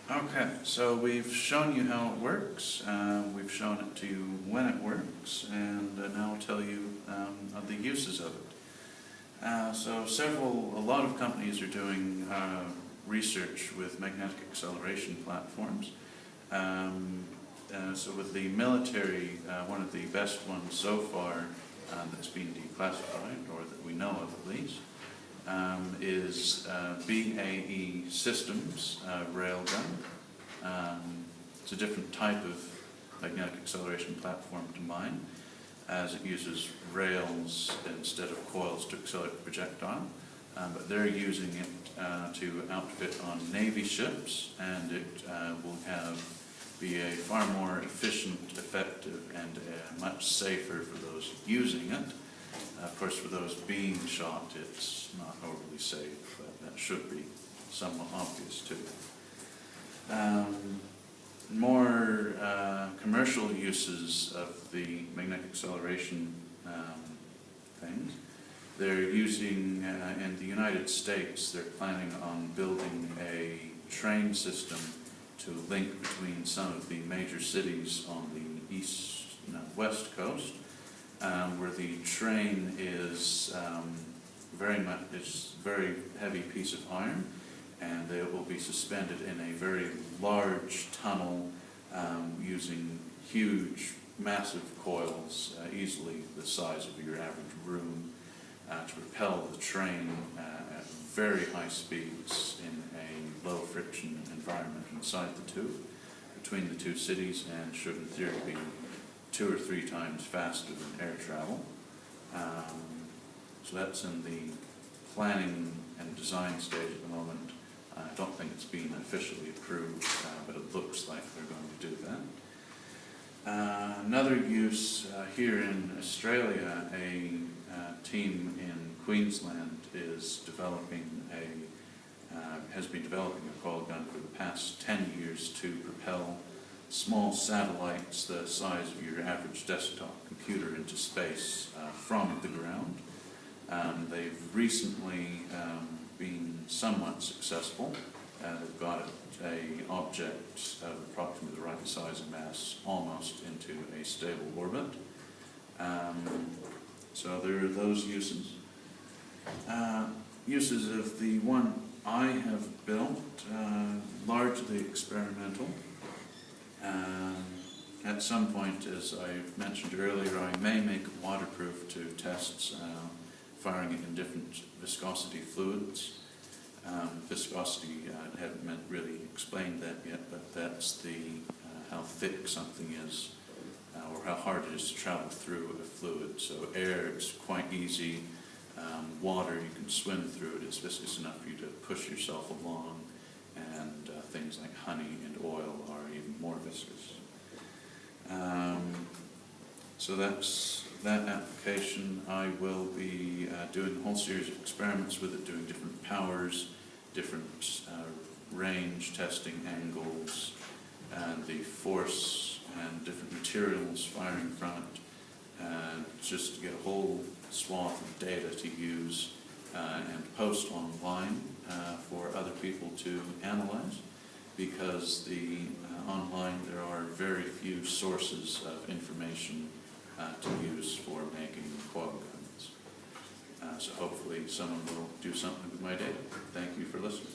Okay, so we've shown you how it works, we've shown it to you when it works, and now I'll tell you of the uses of it. A lot of companies are doing research with magnetic acceleration platforms. So with the military, one of the best ones so far that's been declassified, or that we know of at least, is BAE Systems railgun. It's a different type of magnetic acceleration platform to mine, as it uses rails instead of coils to accelerate the projectile. But they're using it to outfit on Navy ships, and it will be a far more efficient, effective, and much safer for those using it. Of course, for those being shot, it's not overly safe, but that should be somewhat obvious too. More commercial uses of the magnetic acceleration things. They're using, in the United States, they're planning on building a train system to link between some of the major cities on the west coast, where the train is very heavy piece of iron, and it will be suspended in a very large tunnel using huge, massive coils, easily the size of your average room, to propel the train at very high speeds in a low friction environment inside the tube between the two cities, and should in theory be 2 or 3 times faster than air travel. So that's in the planning and design stage at the moment. I don't think it's been officially approved, but it looks like they're going to do that. Another use here in Australia, a team in Queensland has been developing a coil gun for the past 10 years to propel small satellites the size of your average desktop computer into space from the ground. They've recently been somewhat successul. They've got an object of approximately the right size and mass almost into a stable orbit. So there are those uses. Uses of the one I have built, largely experimental. At some point, as I mentioned earlier, I may make it waterproof to tests, firing it in different viscosity fluids. Viscosity, I haven't really explained that yet, but that's how thick something is, or how hard it is to travel through a fluid. So air, it's quite easy. Water, you can swim through it. It's viscous enough for you to push yourself along, and things like honey and oil are even more viscous. So that's that application. I will be doing a whole series of experiments with it, doing different powers, different range, testing angles, and the force and different materials firing from it, just to get a whole swath of data to use and post online for other people to analyze, because online there are very few sources of information to use for making coil guns. So hopefully someone will do something with my data. Thank you for listening.